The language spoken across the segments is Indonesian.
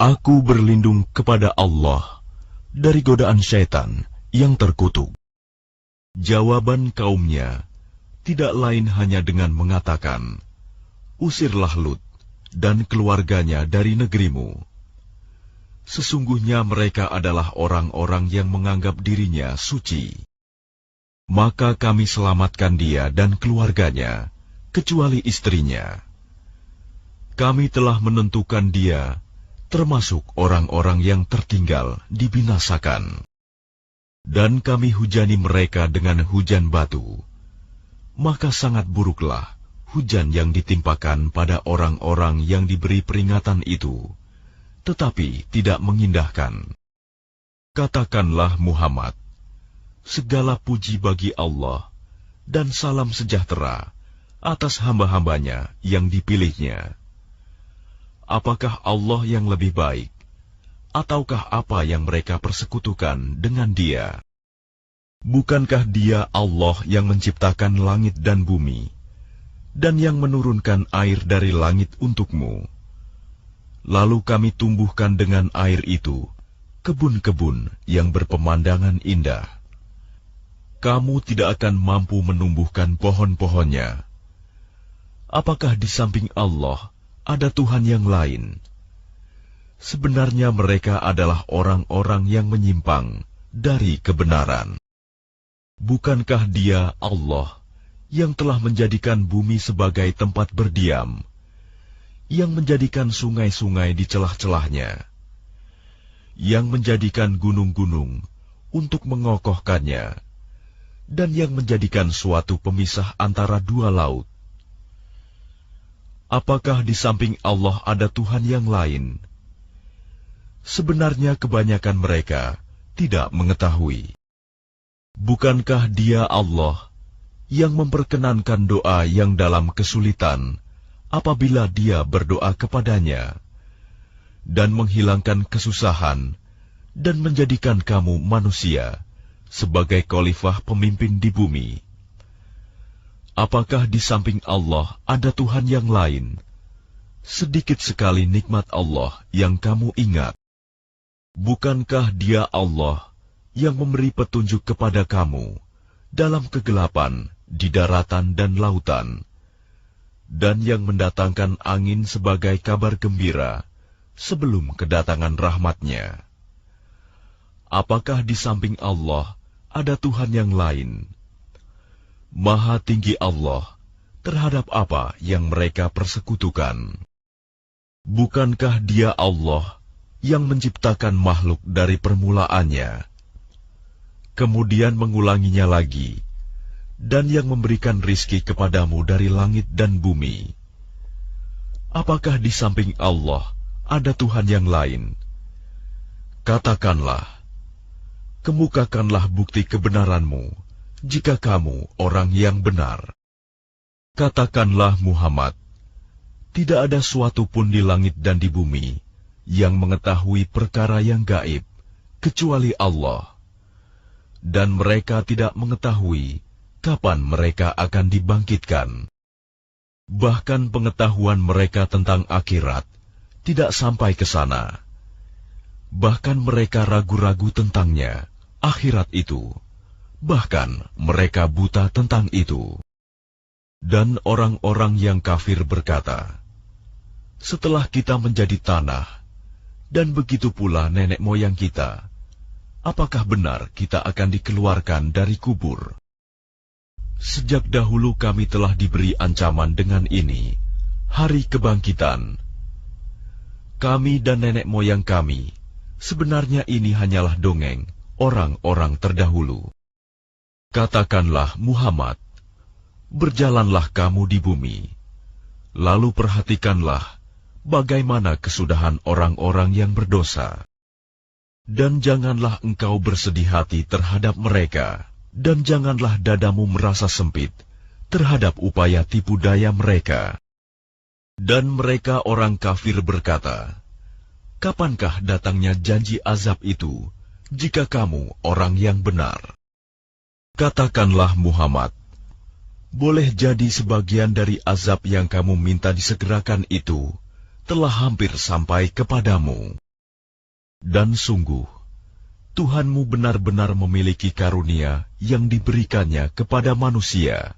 Aku berlindung kepada Allah dari godaan syaitan yang terkutuk. Jawaban kaumnya tidak lain hanya dengan mengatakan, "Usirlah Lut dan keluarganya dari negerimu. Sesungguhnya mereka adalah orang-orang yang menganggap dirinya suci. Maka kami selamatkan dia dan keluarganya, kecuali istrinya. Kami telah menentukan dia termasuk orang-orang yang tertinggal dibinasakan. Dan kami hujani mereka dengan hujan batu. Maka sangat buruklah hujan yang ditimpakan pada orang-orang yang diberi peringatan itu, tetapi tidak mengindahkan." Katakanlah Muhammad, segala puji bagi Allah dan salam sejahtera atas hamba-hambanya yang dipilihnya. Apakah Allah yang lebih baik, ataukah apa yang mereka persekutukan dengan Dia? Bukankah Dia Allah yang menciptakan langit dan bumi, dan yang menurunkan air dari langit untukmu? Lalu kami tumbuhkan dengan air itu kebun-kebun yang berpemandangan indah. Kamu tidak akan mampu menumbuhkan pohon-pohonnya. Apakah di samping Allah ada Tuhan yang lain? Sebenarnya mereka adalah orang-orang yang menyimpang dari kebenaran. Bukankah Dia Allah yang telah menjadikan bumi sebagai tempat berdiam, yang menjadikan sungai-sungai di celah-celahnya, yang menjadikan gunung-gunung untuk mengokohkannya, dan yang menjadikan suatu pemisah antara dua laut? Apakah di samping Allah ada Tuhan yang lain? Sebenarnya kebanyakan mereka tidak mengetahui. Bukankah Dia Allah yang memperkenankan doa yang dalam kesulitan apabila Dia berdoa kepadanya, dan menghilangkan kesusahan, dan menjadikan kamu manusia sebagai khalifah pemimpin di bumi? Apakah di samping Allah ada Tuhan yang lain? Sedikit sekali nikmat Allah yang kamu ingat. Bukankah Dia Allah yang memberi petunjuk kepada kamu dalam kegelapan di daratan dan lautan, dan yang mendatangkan angin sebagai kabar gembira sebelum kedatangan rahmat-Nya? Apakah di samping Allah ada Tuhan yang lain? Maha tinggi Allah terhadap apa yang mereka persekutukan. Bukankah Dia Allah yang menciptakan makhluk dari permulaannya, kemudian mengulanginya lagi, dan yang memberikan rizki kepadamu dari langit dan bumi? Apakah di samping Allah ada Tuhan yang lain? Katakanlah, kemukakanlah bukti kebenaranmu jika kamu orang yang benar. Katakanlah Muhammad, tidak ada suatu pun di langit dan di bumi yang mengetahui perkara yang gaib kecuali Allah, dan mereka tidak mengetahui kapan mereka akan dibangkitkan. Bahkan pengetahuan mereka tentang akhirat tidak sampai ke sana. Bahkan mereka ragu-ragu tentangnya, akhirat itu. Bahkan mereka buta tentang itu. Dan orang-orang yang kafir berkata, setelah kita menjadi tanah, dan begitu pula nenek moyang kita, apakah benar kita akan dikeluarkan dari kubur? Sejak dahulu kami telah diberi ancaman dengan ini, hari kebangkitan. Kami dan nenek moyang kami, sebenarnya ini hanyalah dongeng orang-orang terdahulu. Katakanlah Muhammad, berjalanlah kamu di bumi, lalu perhatikanlah bagaimana kesudahan orang-orang yang berdosa. Dan janganlah engkau bersedih hati terhadap mereka, dan janganlah dadamu merasa sempit terhadap upaya tipu daya mereka. Dan mereka orang kafir berkata, kapankah datangnya janji azab itu, jika kamu orang yang benar? Katakanlah Muhammad, boleh jadi sebagian dari azab yang kamu minta disegerakan itu telah hampir sampai kepadamu. Dan sungguh, Tuhanmu benar-benar memiliki karunia yang diberikannya kepada manusia,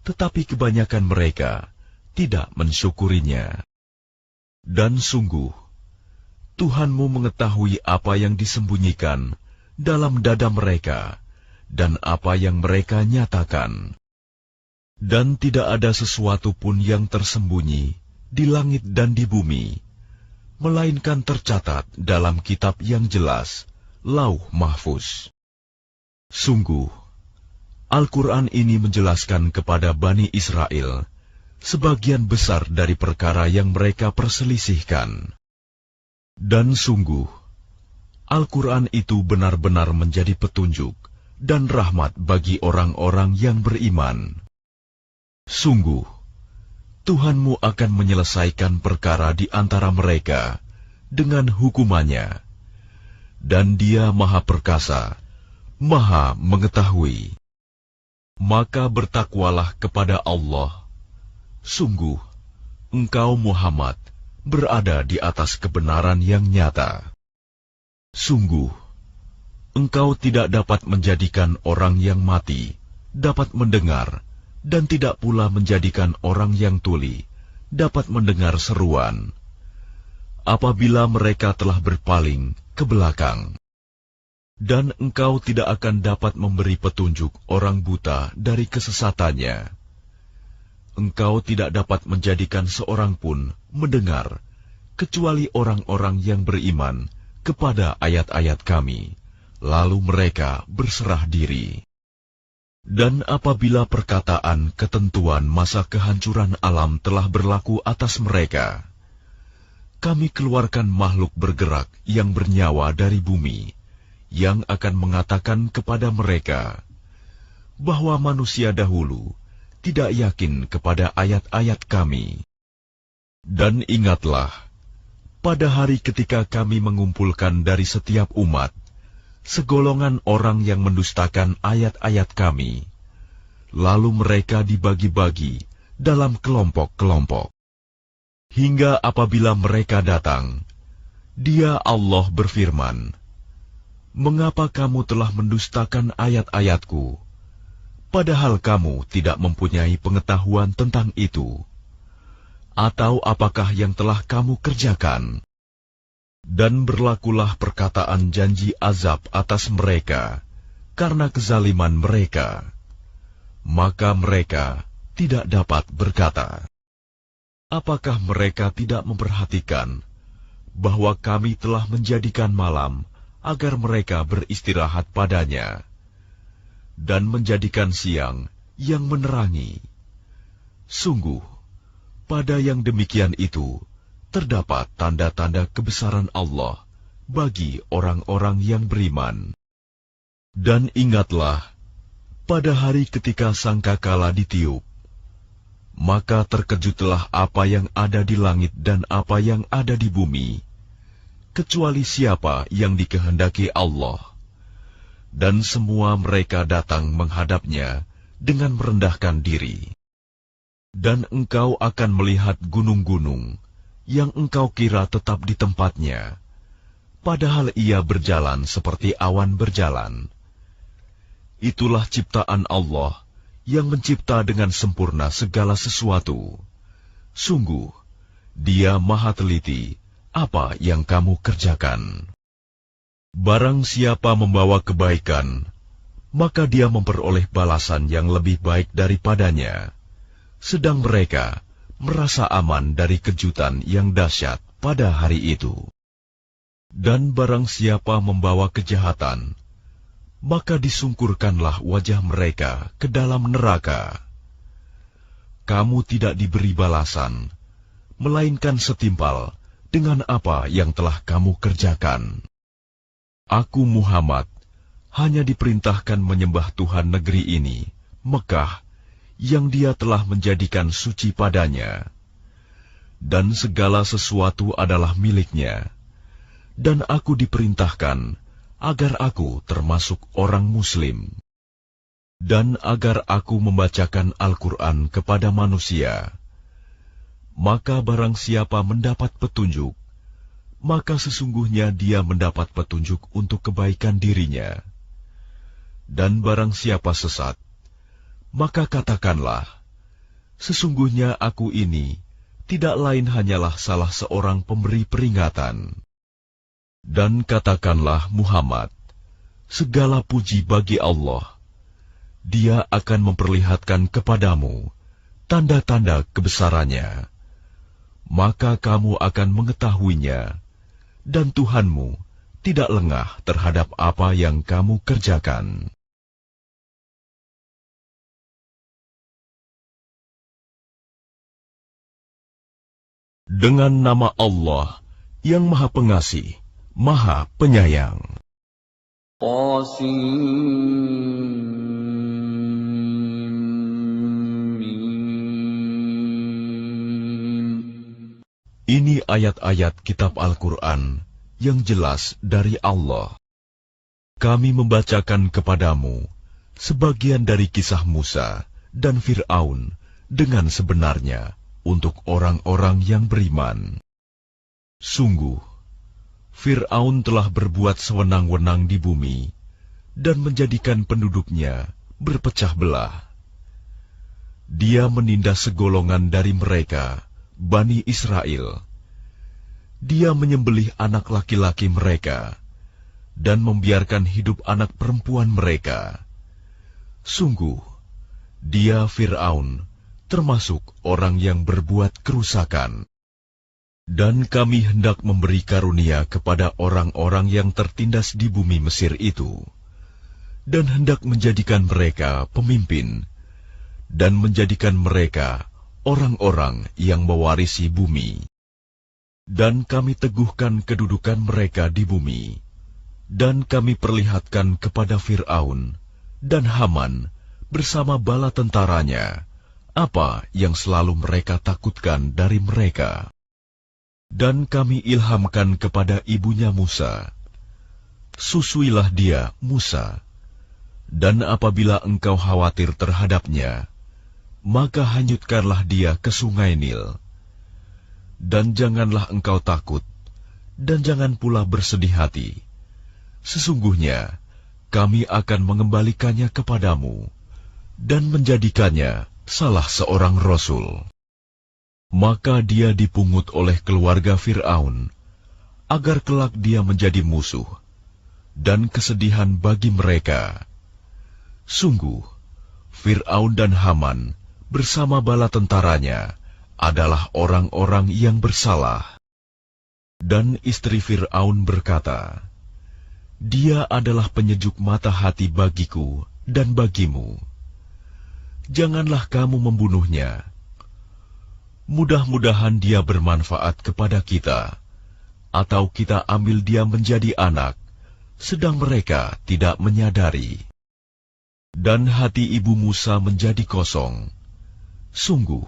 tetapi kebanyakan mereka tidak mensyukurinya. Dan sungguh, Tuhanmu mengetahui apa yang disembunyikan dalam dada mereka dan apa yang mereka nyatakan. Dan tidak ada sesuatu pun yang tersembunyi di langit dan di bumi, melainkan tercatat dalam kitab yang jelas, Lauh Mahfuz. Sungguh, Al-Quran ini menjelaskan kepada Bani Israel sebagian besar dari perkara yang mereka perselisihkan. Dan sungguh, Al-Quran itu benar-benar menjadi petunjuk dan rahmat bagi orang-orang yang beriman. Sungguh, Tuhanmu akan menyelesaikan perkara di antara mereka dengan hukumannya, dan Dia Maha Perkasa, Maha Mengetahui. Maka bertakwalah kepada Allah. Sungguh, engkau Muhammad berada di atas kebenaran yang nyata. Sungguh, engkau tidak dapat menjadikan orang yang mati dapat mendengar, dan tidak pula menjadikan orang yang tuli dapat mendengar seruan, apabila mereka telah berpaling ke belakang. Dan engkau tidak akan dapat memberi petunjuk orang buta dari kesesatannya. Engkau tidak dapat menjadikan seorang pun mendengar, kecuali orang-orang yang beriman kepada ayat-ayat kami, lalu mereka berserah diri. Dan apabila perkataan ketentuan masa kehancuran alam telah berlaku atas mereka, kami keluarkan makhluk bergerak yang bernyawa dari bumi, yang akan mengatakan kepada mereka bahwa manusia dahulu tidak yakin kepada ayat-ayat kami. Dan ingatlah, pada hari ketika kami mengumpulkan dari setiap umat segolongan orang yang mendustakan ayat-ayat kami, lalu mereka dibagi-bagi dalam kelompok-kelompok. Hingga apabila mereka datang, Dia Allah berfirman, "Mengapa kamu telah mendustakan ayat-ayatku, padahal kamu tidak mempunyai pengetahuan tentang itu? Atau apakah yang telah kamu kerjakan?" Dan berlakulah perkataan janji azab atas mereka karena kezaliman mereka. Maka mereka tidak dapat berkata, "Apakah mereka tidak memperhatikan bahwa kami telah menjadikan malam agar mereka beristirahat padanya, dan menjadikan siang yang menerangi? Sungguh, pada yang demikian itu terdapat tanda-tanda kebesaran Allah bagi orang-orang yang beriman." Dan ingatlah, pada hari ketika sangkakala ditiup, maka terkejutlah apa yang ada di langit dan apa yang ada di bumi, kecuali siapa yang dikehendaki Allah. Dan semua mereka datang menghadapnya dengan merendahkan diri. Dan engkau akan melihat gunung-gunung yang engkau kira tetap di tempatnya, padahal ia berjalan seperti awan berjalan. Itulah ciptaan Allah yang mencipta dengan sempurna segala sesuatu. Sungguh, Dia Maha Teliti apa yang kamu kerjakan. Barang siapa membawa kebaikan, maka dia memperoleh balasan yang lebih baik daripadanya, sedang mereka merasa aman dari kejutan yang dahsyat pada hari itu. Dan barang siapa membawa kejahatan, maka disungkurkanlah wajah mereka ke dalam neraka. Kamu tidak diberi balasan, melainkan setimpal dengan apa yang telah kamu kerjakan. Aku Muhammad hanya diperintahkan menyembah Tuhan negeri ini, Mekah, yang Dia telah menjadikan suci padanya, dan segala sesuatu adalah miliknya, dan aku diperintahkan agar aku termasuk orang Muslim, dan agar aku membacakan Al-Quran kepada manusia. Maka barang siapa mendapat petunjuk, maka sesungguhnya dia mendapat petunjuk untuk kebaikan dirinya. Dan barang siapa sesat, maka katakanlah, sesungguhnya aku ini tidak lain hanyalah salah seorang pemberi peringatan. Dan katakanlah Muhammad, segala puji bagi Allah. Dia akan memperlihatkan kepadamu tanda-tanda kebesarannya. Maka kamu akan mengetahuinya, dan Tuhanmu tidak lengah terhadap apa yang kamu kerjakan. Dengan nama Allah yang Maha Pengasih, Maha Penyayang. Ini ayat-ayat kitab Al-Quran yang jelas dari Allah. Kami membacakan kepadamu sebagian dari kisah Musa dan Fir'aun dengan sebenarnya untuk orang-orang yang beriman. Sungguh, Fir'aun telah berbuat sewenang-wenang di bumi dan menjadikan penduduknya berpecah belah. Dia menindas segolongan dari mereka, Bani Israel. Dia menyembelih anak laki-laki mereka dan membiarkan hidup anak perempuan mereka. Sungguh, dia Fir'aun termasuk orang yang berbuat kerusakan. Dan kami hendak memberi karunia kepada orang-orang yang tertindas di bumi Mesir itu, dan hendak menjadikan mereka pemimpin, dan menjadikan mereka orang-orang yang mewarisi bumi. Dan kami teguhkan kedudukan mereka di bumi, dan kami perlihatkan kepada Fir'aun dan Haman bersama bala tentaranya apa yang selalu mereka takutkan dari mereka. Dan kami ilhamkan kepada ibunya Musa, susuilah dia, Musa, dan apabila engkau khawatir terhadapnya, maka hanyutkanlah dia ke sungai Nil. Dan janganlah engkau takut, dan jangan pula bersedih hati. Sesungguhnya kami akan mengembalikannya kepadamu, dan menjadikannya salah seorang rasul. Maka dia dipungut oleh keluarga Fir'aun, agar kelak dia menjadi musuh, dan kesedihan bagi mereka. Sungguh, Fir'aun dan Haman bersama bala tentaranya adalah orang-orang yang bersalah. Dan istri Fir'aun berkata, dia adalah penyejuk mata hati bagiku dan bagimu. Janganlah kamu membunuhnya. Mudah-mudahan dia bermanfaat kepada kita, atau kita ambil dia menjadi anak, sedang mereka tidak menyadari. Dan hati ibu Musa menjadi kosong. Sungguh,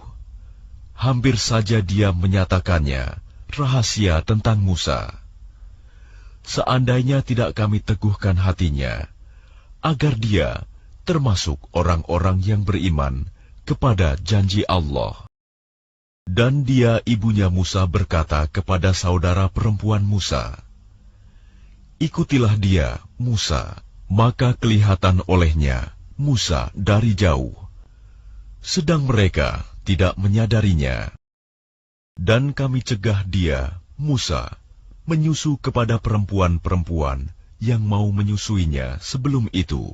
hampir saja dia menyatakannya rahasia tentang Musa. Seandainya tidak kami teguhkan hatinya, agar dia termasuk orang-orang yang beriman kepada janji Allah. Dan dia ibunya Musa berkata kepada saudara perempuan Musa, ikutilah dia, Musa. Maka kelihatan olehnya Musa dari jauh, sedang mereka tidak menyadarinya. Dan kami cegah dia, Musa, menyusu kepada perempuan-perempuan yang mau menyusuinya sebelum itu.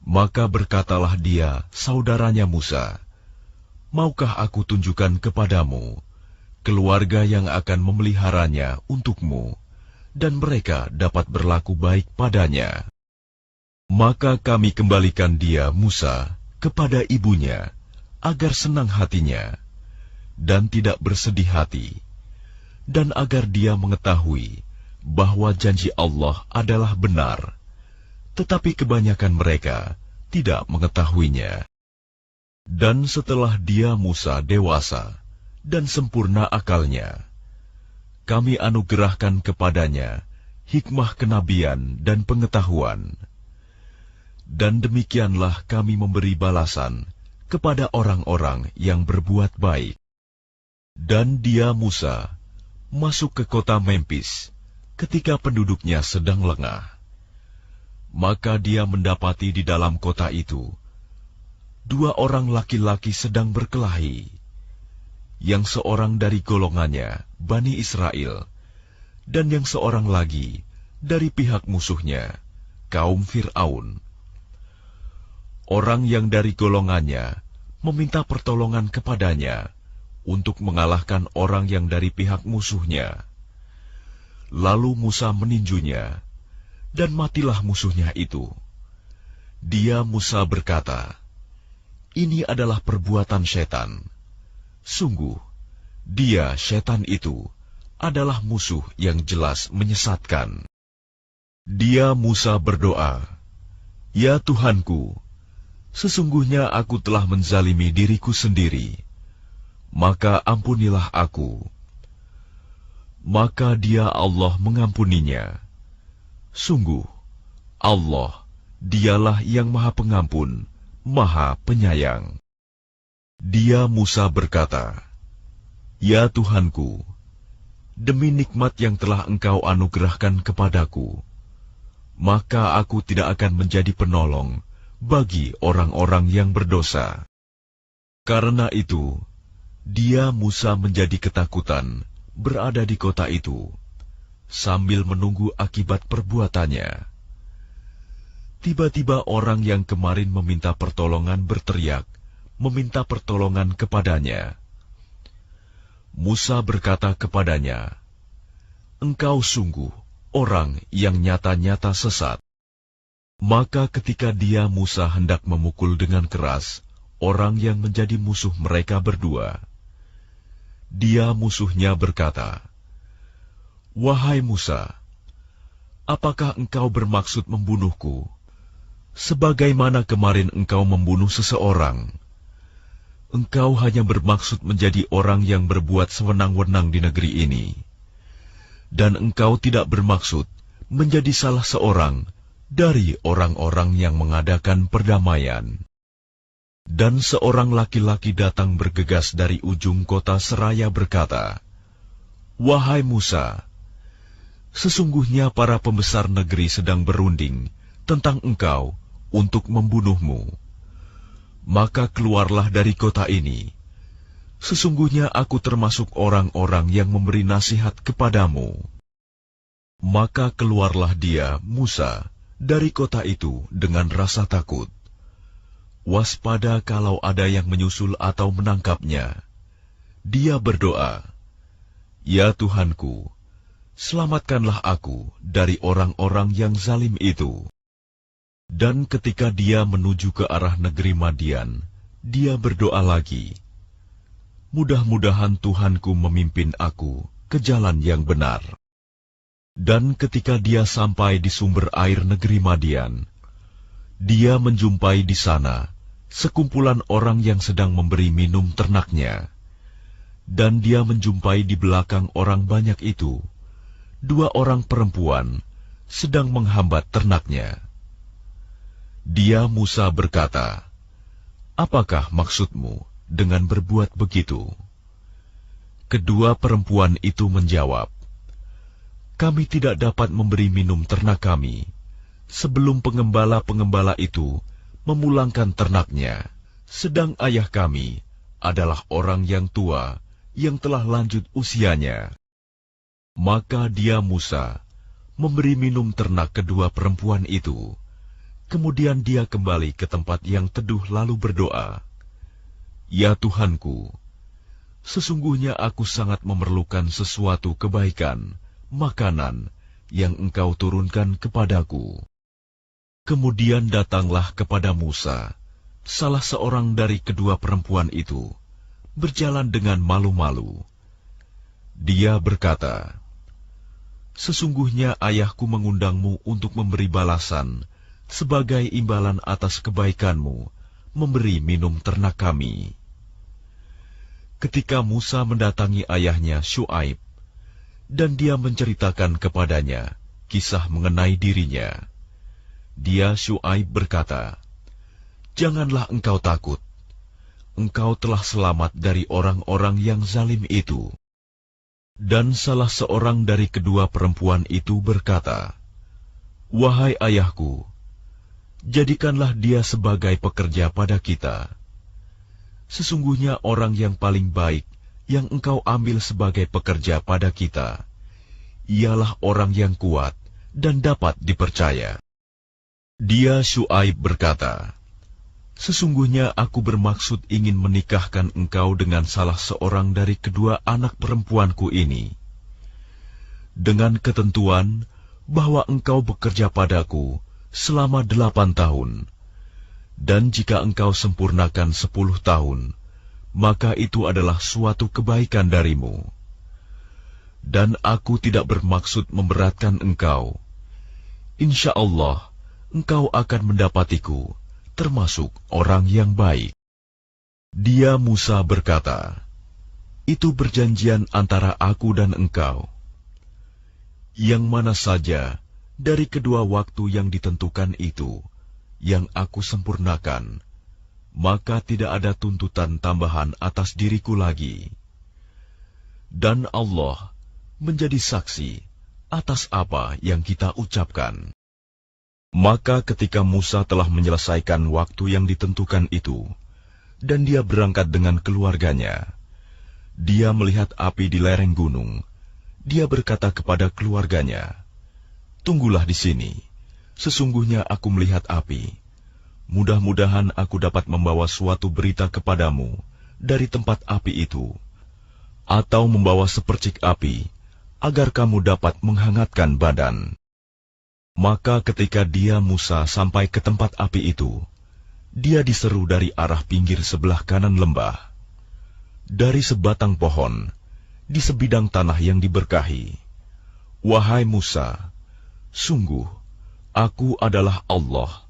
Maka berkatalah dia, saudaranya Musa, maukah aku tunjukkan kepadamu keluarga yang akan memeliharanya untukmu, dan mereka dapat berlaku baik padanya? Maka kami kembalikan dia, Musa, kepada ibunya, agar senang hatinya, dan tidak bersedih hati, dan agar dia mengetahui bahwa janji Allah adalah benar, tetapi kebanyakan mereka tidak mengetahuinya. Dan setelah dia Musa dewasa dan sempurna akalnya, kami anugerahkan kepadanya hikmah kenabian dan pengetahuan. Dan demikianlah kami memberi balasan kepada orang-orang yang berbuat baik. Dan dia Musa masuk ke kota Memphis ketika penduduknya sedang lengah. Maka dia mendapati di dalam kota itu 2 orang laki-laki sedang berkelahi, yang seorang dari golongannya, Bani Israel, dan yang seorang lagi dari pihak musuhnya, kaum Fir'aun. Orang yang dari golongannya meminta pertolongan kepadanya untuk mengalahkan orang yang dari pihak musuhnya. Lalu Musa meninjunya, dan matilah musuhnya itu. Dia Musa berkata, "Ini adalah perbuatan setan. Sungguh, dia setan itu adalah musuh yang jelas menyesatkan." Dia Musa berdoa, "Ya Tuhanku, sesungguhnya aku telah menzalimi diriku sendiri, maka ampunilah aku." Maka dia Allah mengampuninya. Sungguh, Allah, dialah yang Maha Pengampun, Maha Penyayang. Dia Musa berkata, "Ya Tuhanku, demi nikmat yang telah Engkau anugerahkan kepadaku, maka aku tidak akan menjadi penolong bagi orang-orang yang berdosa." Karena itu, dia Musa menjadi ketakutan berada di kota itu, sambil menunggu akibat perbuatannya. Tiba-tiba orang yang kemarin meminta pertolongan berteriak, meminta pertolongan kepadanya. Musa berkata kepadanya, "Engkau sungguh orang yang nyata-nyata sesat." Maka ketika dia Musa hendak memukul dengan keras orang yang menjadi musuh mereka berdua, dia musuhnya berkata, "Wahai Musa, apakah engkau bermaksud membunuhku, sebagaimana kemarin engkau membunuh seseorang? Engkau hanya bermaksud menjadi orang yang berbuat sewenang-wenang di negeri ini, dan engkau tidak bermaksud menjadi salah seorang dari orang-orang yang mengadakan perdamaian." Dan seorang laki-laki datang bergegas dari ujung kota seraya berkata, "Wahai Musa, sesungguhnya para pembesar negeri sedang berunding tentang engkau untuk membunuhmu. Maka keluarlah dari kota ini. Sesungguhnya aku termasuk orang-orang yang memberi nasihat kepadamu." Maka keluarlah dia, Musa, dari kota itu dengan rasa takut, waspada kalau ada yang menyusul atau menangkapnya. Dia berdoa, "Ya Tuhanku, selamatkanlah aku dari orang-orang yang zalim itu." Dan ketika dia menuju ke arah negeri Madian, dia berdoa lagi, "Mudah-mudahan Tuhanku memimpin aku ke jalan yang benar." Dan ketika dia sampai di sumber air negeri Madian, dia menjumpai di sana sekumpulan orang yang sedang memberi minum ternaknya. Dan dia menjumpai di belakang orang banyak itu 2 orang perempuan sedang menghambat ternaknya. Dia Musa berkata, "Apakah maksudmu dengan berbuat begitu?" Kedua perempuan itu menjawab, "Kami tidak dapat memberi minum ternak kami sebelum pengembala-pengembala itu memulangkan ternaknya, sedang ayah kami adalah orang yang tua yang telah lanjut usianya." Maka dia Musa memberi minum ternak kedua perempuan itu. Kemudian dia kembali ke tempat yang teduh lalu berdoa, "Ya Tuhanku, sesungguhnya aku sangat memerlukan sesuatu kebaikan, makanan yang Engkau turunkan kepadaku." Kemudian datanglah kepada Musa salah seorang dari kedua perempuan itu, berjalan dengan malu-malu. Dia berkata, "Sesungguhnya ayahku mengundangmu untuk memberi balasan sebagai imbalan atas kebaikanmu, memberi minum ternak kami." Ketika Musa mendatangi ayahnya Syuaib, dan dia menceritakan kepadanya kisah mengenai dirinya, dia Syuaib berkata, "Janganlah engkau takut, engkau telah selamat dari orang-orang yang zalim itu." Dan salah seorang dari kedua perempuan itu berkata, "Wahai ayahku, jadikanlah dia sebagai pekerja pada kita. Sesungguhnya orang yang paling baik yang engkau ambil sebagai pekerja pada kita, ialah orang yang kuat dan dapat dipercaya." Dia Syuaib berkata, "Sesungguhnya aku bermaksud ingin menikahkan engkau dengan salah seorang dari kedua anak perempuanku ini, dengan ketentuan bahwa engkau bekerja padaku selama 8 tahun, dan jika engkau sempurnakan 10 tahun, maka itu adalah suatu kebaikan darimu. Dan aku tidak bermaksud memberatkan engkau. Insya Allah, engkau akan mendapatiku termasuk orang yang baik." Dia Musa berkata, "Itu perjanjian antara aku dan engkau. Yang mana saja dari kedua waktu yang ditentukan itu yang aku sempurnakan, maka tidak ada tuntutan tambahan atas diriku lagi. Dan Allah menjadi saksi atas apa yang kita ucapkan." Maka ketika Musa telah menyelesaikan waktu yang ditentukan itu, dan dia berangkat dengan keluarganya, dia melihat api di lereng gunung. Dia berkata kepada keluarganya, "Tunggulah di sini, sesungguhnya aku melihat api. Mudah-mudahan aku dapat membawa suatu berita kepadamu dari tempat api itu, atau membawa sepercik api, agar kamu dapat menghangatkan badan." Maka ketika dia Musa sampai ke tempat api itu, dia diseru dari arah pinggir sebelah kanan lembah, dari sebatang pohon, di sebidang tanah yang diberkahi, "Wahai Musa, sungguh, aku adalah Allah,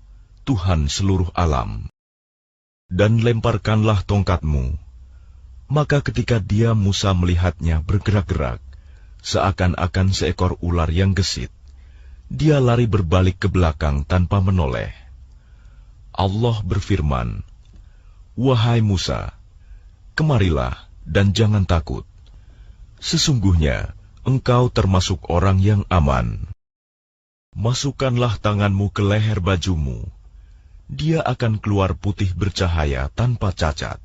Tuhan seluruh alam. Dan lemparkanlah tongkatmu." Maka ketika dia Musa melihatnya bergerak-gerak, seakan-akan seekor ular yang gesit, dia lari berbalik ke belakang tanpa menoleh. Allah berfirman, "Wahai Musa, kemarilah dan jangan takut. Sesungguhnya engkau termasuk orang yang aman. Masukkanlah tanganmu ke leher bajumu. Dia akan keluar putih bercahaya tanpa cacat.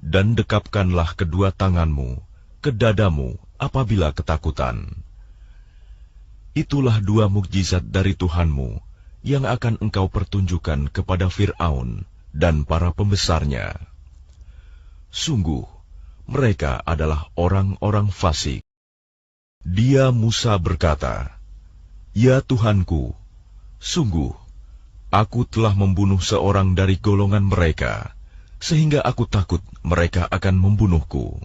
Dan dekapkanlah kedua tanganmu ke dadamu apabila ketakutan. Itulah 2 mukjizat dari Tuhanmu yang akan engkau pertunjukkan kepada Fir'aun dan para pembesarnya. Sungguh, mereka adalah orang-orang fasik." Dia Musa berkata, "Ya Tuhanku, sungguh, aku telah membunuh seorang dari golongan mereka, sehingga aku takut mereka akan membunuhku.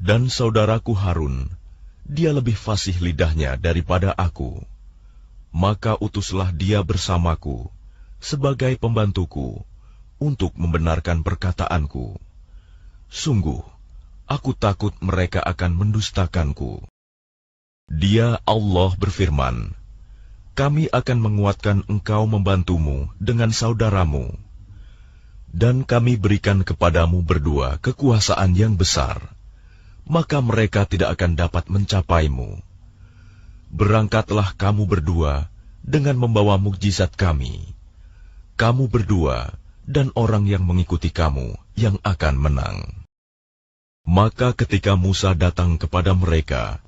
Dan saudaraku Harun, dia lebih fasih lidahnya daripada aku. Maka utuslah dia bersamaku sebagai pembantuku untuk membenarkan perkataanku. Sungguh, aku takut mereka akan mendustakanku." Dia Allah berfirman, "Kami akan menguatkan engkau membantumu dengan saudaramu, dan kami berikan kepadamu berdua kekuasaan yang besar, maka mereka tidak akan dapat mencapaimu. Berangkatlah kamu berdua dengan membawa mukjizat kami. Kamu berdua dan orang yang mengikuti kamu yang akan menang." Maka ketika Musa datang kepada mereka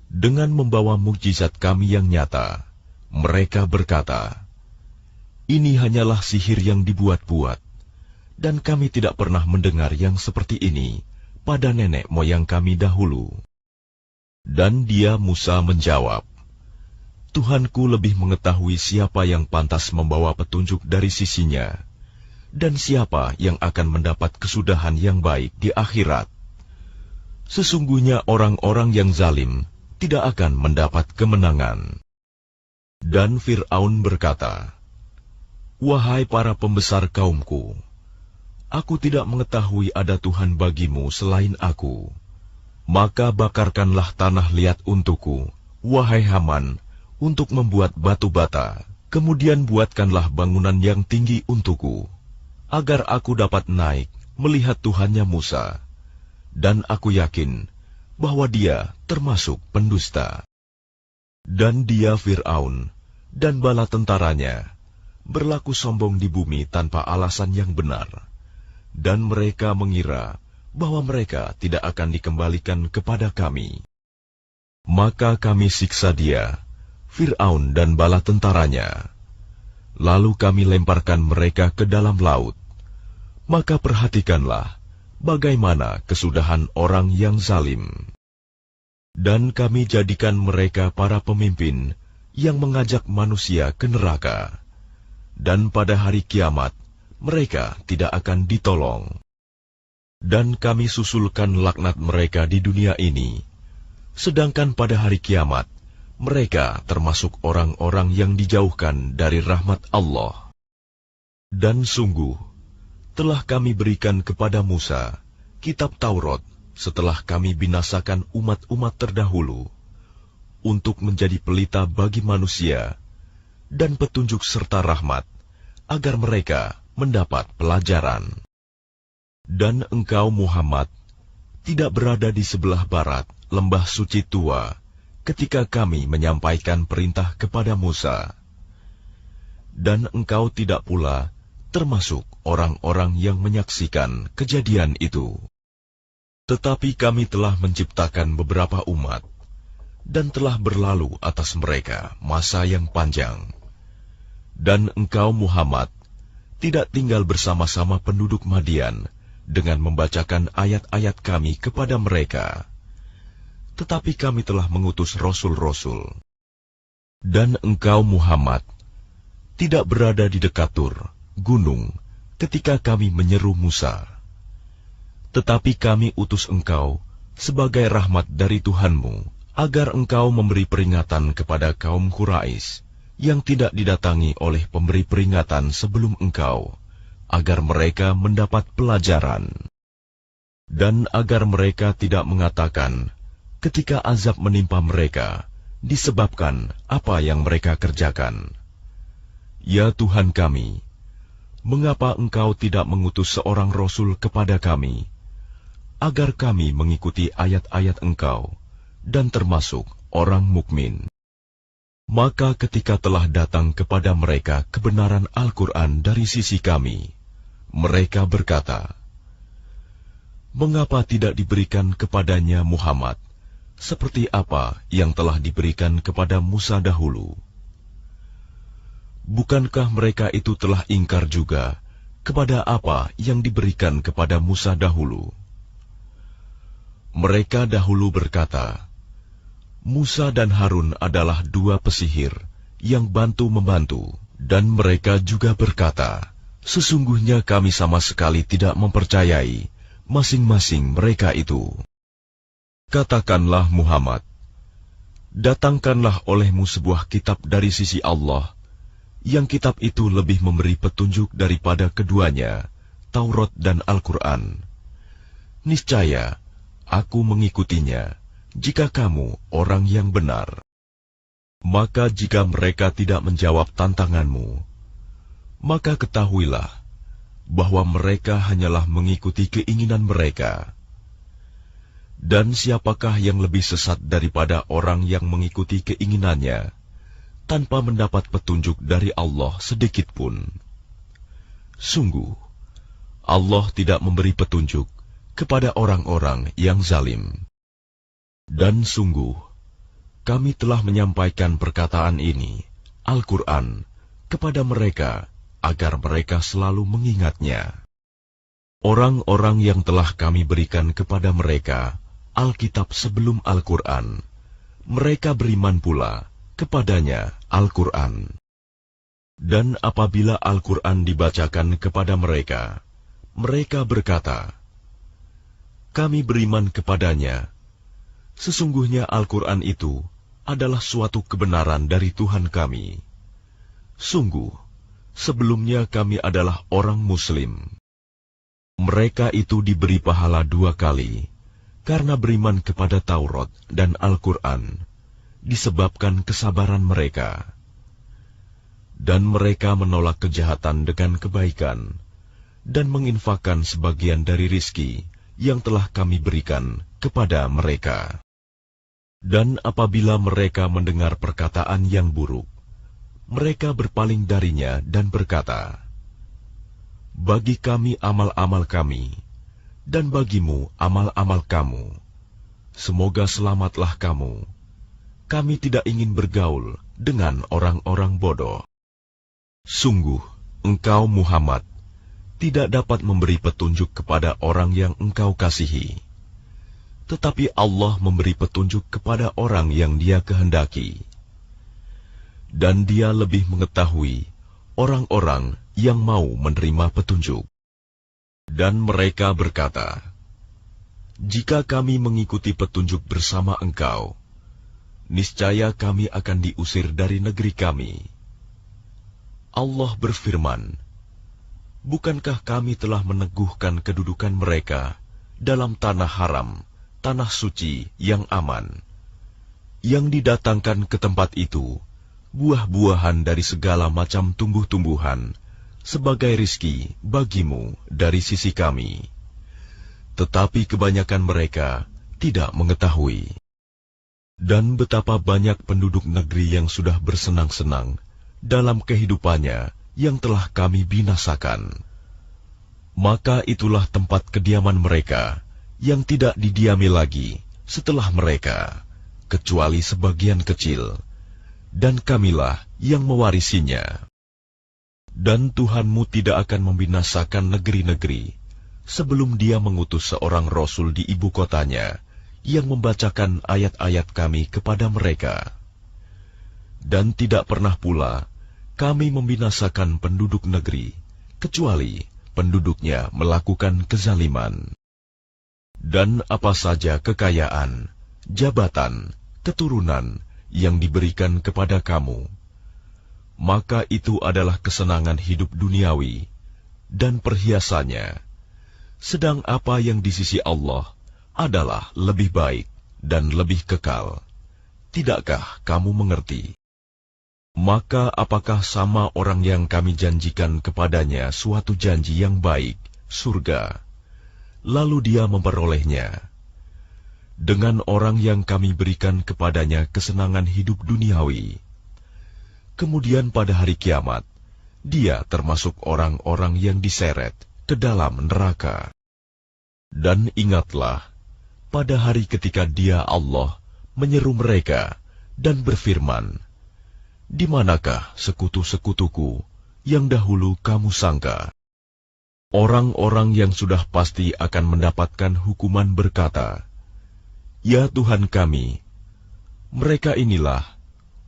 dengan membawa mukjizat kami yang nyata, mereka berkata, "Ini hanyalah sihir yang dibuat-buat, dan kami tidak pernah mendengar yang seperti ini pada nenek moyang kami dahulu." Dan dia Musa menjawab, "Tuhanku lebih mengetahui siapa yang pantas membawa petunjuk dari sisinya, dan siapa yang akan mendapat kesudahan yang baik di akhirat. Sesungguhnya orang-orang yang zalim tidak akan mendapat kemenangan." Dan Fir'aun berkata, "Wahai para pembesar kaumku, aku tidak mengetahui ada Tuhan bagimu selain aku. Maka bakarkanlah tanah liat untukku, wahai Haman, untuk membuat batu bata. Kemudian buatkanlah bangunan yang tinggi untukku, agar aku dapat naik melihat Tuhannya Musa. Dan aku yakin bahwa dia termasuk pendusta. Dan dia Fir'aun dan bala tentaranya berlaku sombong di bumi tanpa alasan yang benar, dan mereka mengira bahwa mereka tidak akan dikembalikan kepada kami. Maka kami siksa dia, Fir'aun dan bala tentaranya. Lalu kami lemparkan mereka ke dalam laut. Maka perhatikanlah bagaimana kesudahan orang yang zalim. Dan kami jadikan mereka para pemimpin yang mengajak manusia ke neraka. Dan pada hari kiamat, mereka tidak akan ditolong. Dan kami susulkan laknat mereka di dunia ini. Sedangkan pada hari kiamat, mereka termasuk orang-orang yang dijauhkan dari rahmat Allah. Dan sungguh, telah kami berikan kepada Musa kitab Taurat setelah kami binasakan umat-umat terdahulu, untuk menjadi pelita bagi manusia dan petunjuk serta rahmat, agar mereka mendapat pelajaran. Dan engkau Muhammad tidak berada di sebelah barat lembah suci tua ketika kami menyampaikan perintah kepada Musa. Dan engkau tidak pula termasuk orang-orang yang menyaksikan kejadian itu. Tetapi kami telah menciptakan beberapa umat, dan telah berlalu atas mereka masa yang panjang. Dan engkau Muhammad tidak tinggal bersama-sama penduduk Madian dengan membacakan ayat-ayat kami kepada mereka. Tetapi kami telah mengutus rasul-rasul. Dan engkau Muhammad tidak berada di dekat Tur, gunung, ketika kami menyeru Musa. Tetapi kami utus engkau sebagai rahmat dari Tuhanmu, agar engkau memberi peringatan kepada kaum Quraisy yang tidak didatangi oleh pemberi peringatan sebelum engkau, agar mereka mendapat pelajaran. Dan agar mereka tidak mengatakan ketika azab menimpa mereka disebabkan apa yang mereka kerjakan, "Ya Tuhan kami, mengapa engkau tidak mengutus seorang rasul kepada kami, agar kami mengikuti ayat-ayat engkau dan termasuk orang mukmin?" Maka ketika telah datang kepada mereka kebenaran Al-Quran dari sisi kami, mereka berkata, "Mengapa tidak diberikan kepadanya Muhammad seperti apa yang telah diberikan kepada Musa dahulu?" Bukankah mereka itu telah ingkar juga kepada apa yang diberikan kepada Musa dahulu? Mereka dahulu berkata, Musa dan Harun adalah dua pesihir yang bantu-membantu, dan mereka juga berkata, sesungguhnya kami sama sekali tidak mempercayai masing-masing mereka itu. Katakanlah Muhammad, datangkanlah olehmu sebuah kitab dari sisi Allah, yang kitab itu lebih memberi petunjuk daripada keduanya, Taurat dan Al-Quran. Niscaya aku mengikutinya, jika kamu orang yang benar. Maka jika mereka tidak menjawab tantanganmu, maka ketahuilah bahwa mereka hanyalah mengikuti keinginan mereka. Dan siapakah yang lebih sesat daripada orang yang mengikuti keinginannya, tanpa mendapat petunjuk dari Allah sedikit pun? Sungguh, Allah tidak memberi petunjuk kepada orang-orang yang zalim. Dan sungguh, kami telah menyampaikan perkataan ini, Al-Quran, kepada mereka, agar mereka selalu mengingatnya. Orang-orang yang telah kami berikan kepada mereka Alkitab sebelum Al-Quran, mereka beriman pula kepadanya Al-Quran. Dan apabila Al-Quran dibacakan kepada mereka, mereka berkata, kami beriman kepadanya. Sesungguhnya Al-Quran itu adalah suatu kebenaran dari Tuhan kami. Sungguh, sebelumnya kami adalah orang Muslim. Mereka itu diberi pahala 2 kali, karena beriman kepada Taurat dan Al-Quran, disebabkan kesabaran mereka. Dan mereka menolak kejahatan dengan kebaikan, dan menginfakkan sebagian dari rizki yang telah kami berikan kepada mereka. Dan apabila mereka mendengar perkataan yang buruk, mereka berpaling darinya dan berkata, "Bagi kami amal-amal kami, dan bagimu amal-amal kamu. Semoga selamatlah kamu. Kami tidak ingin bergaul dengan orang-orang bodoh." Sungguh, engkau Muhammad tidak dapat memberi petunjuk kepada orang yang engkau kasihi. Tetapi Allah memberi petunjuk kepada orang yang Dia kehendaki. Dan Dia lebih mengetahui orang-orang yang mau menerima petunjuk. Dan mereka berkata, "Jika kami mengikuti petunjuk bersama engkau, niscaya kami akan diusir dari negeri kami." Allah berfirman, "Bukankah kami telah meneguhkan kedudukan mereka dalam tanah haram, tanah suci yang aman, yang didatangkan ke tempat itu buah-buahan dari segala macam tumbuh-tumbuhan sebagai rizki bagimu dari sisi kami. Tetapi kebanyakan mereka tidak mengetahui. Dan betapa banyak penduduk negeri yang sudah bersenang-senang dalam kehidupannya yang telah kami binasakan. Maka itulah tempat kediaman mereka yang tidak didiami lagi setelah mereka, kecuali sebagian kecil, dan kamilah yang mewarisinya. Dan Tuhanmu tidak akan membinasakan negeri-negeri sebelum Dia mengutus seorang Rasul di ibu kotanya yang membacakan ayat-ayat kami kepada mereka. Dan tidak pernah pula kami membinasakan penduduk negeri, kecuali penduduknya melakukan kezaliman. Dan apa saja kekayaan, jabatan, keturunan yang diberikan kepada kamu, maka itu adalah kesenangan hidup duniawi dan perhiasannya. Sedang apa yang di sisi Allah adalah lebih baik dan lebih kekal. Tidakkah kamu mengerti? Maka apakah sama orang yang kami janjikan kepadanya suatu janji yang baik, surga, lalu dia memperolehnya, dengan orang yang kami berikan kepadanya kesenangan hidup duniawi, kemudian pada hari kiamat, dia termasuk orang-orang yang diseret ke dalam neraka. Dan ingatlah, pada hari ketika Dia Allah menyeru mereka dan berfirman, "Di manakah sekutu-sekutuku yang dahulu kamu sangka?" Orang-orang yang sudah pasti akan mendapatkan hukuman berkata, "Ya Tuhan kami, mereka inilah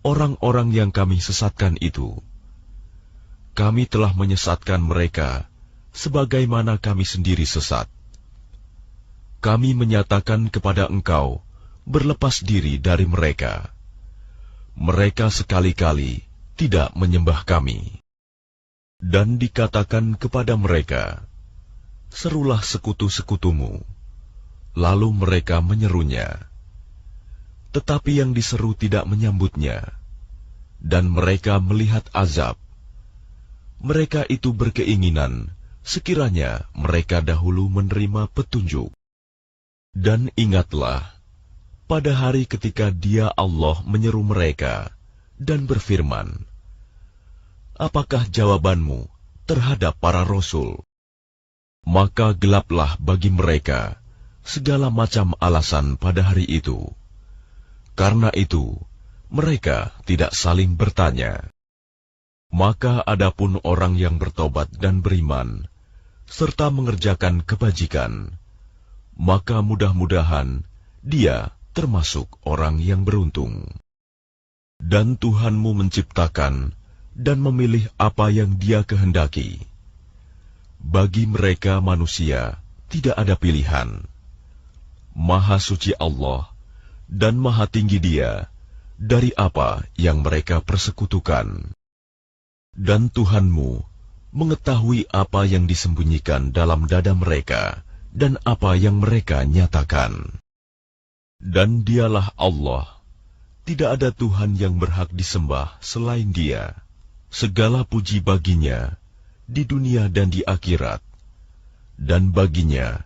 orang-orang yang kami sesatkan itu. Kami telah menyesatkan mereka sebagaimana kami sendiri sesat. Kami menyatakan kepada Engkau berlepas diri dari mereka. Mereka sekali-kali tidak menyembah kami." Dan dikatakan kepada mereka, "Serulah sekutu-sekutumu." Lalu mereka menyerunya. Tetapi yang diseru tidak menyambutnya, dan mereka melihat azab. Mereka itu berkeinginan sekiranya mereka dahulu menerima petunjuk. Dan ingatlah, pada hari ketika Dia Allah menyeru mereka dan berfirman, "Apakah jawabanmu terhadap para rasul?" Maka gelaplah bagi mereka segala macam alasan pada hari itu. Karena itu, mereka tidak saling bertanya. Maka adapun orang yang bertobat dan beriman, serta mengerjakan kebajikan, maka mudah-mudahan dia termasuk orang yang beruntung. Dan Tuhanmu menciptakan dan memilih apa yang Dia kehendaki. Bagi mereka manusia tidak ada pilihan. Maha suci Allah dan maha tinggi Dia dari apa yang mereka persekutukan. Dan Tuhanmu mengetahui apa yang disembunyikan dalam dada mereka dan apa yang mereka nyatakan. Dan Dialah Allah, tidak ada Tuhan yang berhak disembah selain Dia. Segala puji baginya di dunia dan di akhirat, dan baginya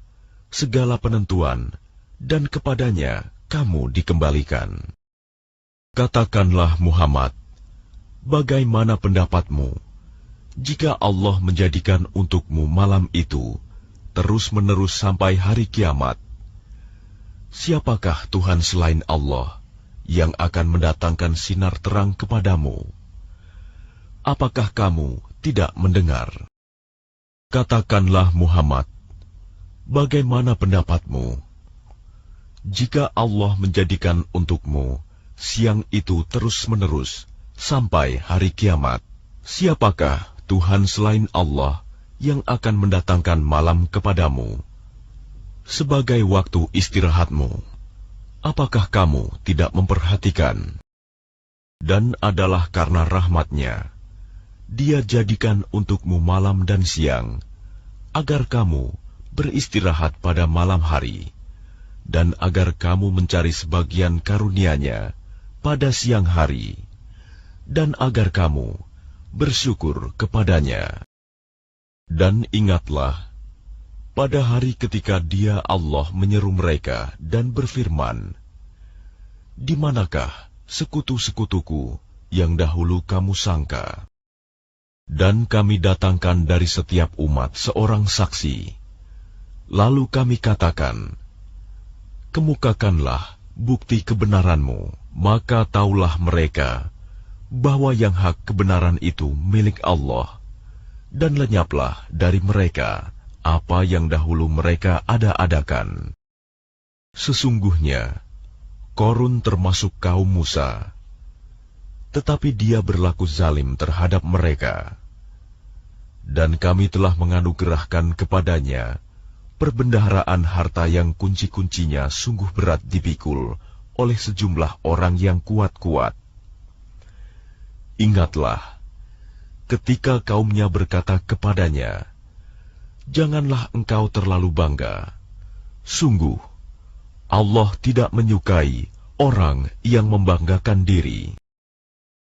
segala penentuan, dan kepadanya kamu dikembalikan. Katakanlah Muhammad, bagaimana pendapatmu jika Allah menjadikan untukmu malam itu terus-menerus sampai hari kiamat? Siapakah Tuhan selain Allah yang akan mendatangkan sinar terang kepadamu? Apakah kamu tidak mendengar? Katakanlah Muhammad, bagaimana pendapatmu jika Allah menjadikan untukmu siang itu terus-menerus sampai hari kiamat? Siapakah Tuhan selain Allah yang akan mendatangkan malam kepadamu sebagai waktu istirahatmu? Apakah kamu tidak memperhatikan? Dan adalah karena rahmat-Nya Dia jadikan untukmu malam dan siang, agar kamu beristirahat pada malam hari, dan agar kamu mencari sebagian karunia-Nya pada siang hari, dan agar kamu bersyukur kepadanya. Dan ingatlah, pada hari ketika Dia Allah menyeru mereka dan berfirman, "Di manakah sekutu-sekutuku yang dahulu kamu sangka?" Dan kami datangkan dari setiap umat seorang saksi. Lalu kami katakan, kemukakanlah bukti kebenaranmu. Maka taulah mereka bahwa yang hak kebenaran itu milik Allah, dan lenyaplah dari mereka apa yang dahulu mereka ada-adakan. Sesungguhnya Qarun termasuk kaum Musa, tetapi dia berlaku zalim terhadap mereka. Dan kami telah menganugerahkan kepadanya perbendaharaan harta yang kunci-kuncinya sungguh berat dipikul oleh sejumlah orang yang kuat-kuat. Ingatlah, ketika kaumnya berkata kepadanya, "Janganlah engkau terlalu bangga. Sungguh, Allah tidak menyukai orang yang membanggakan diri.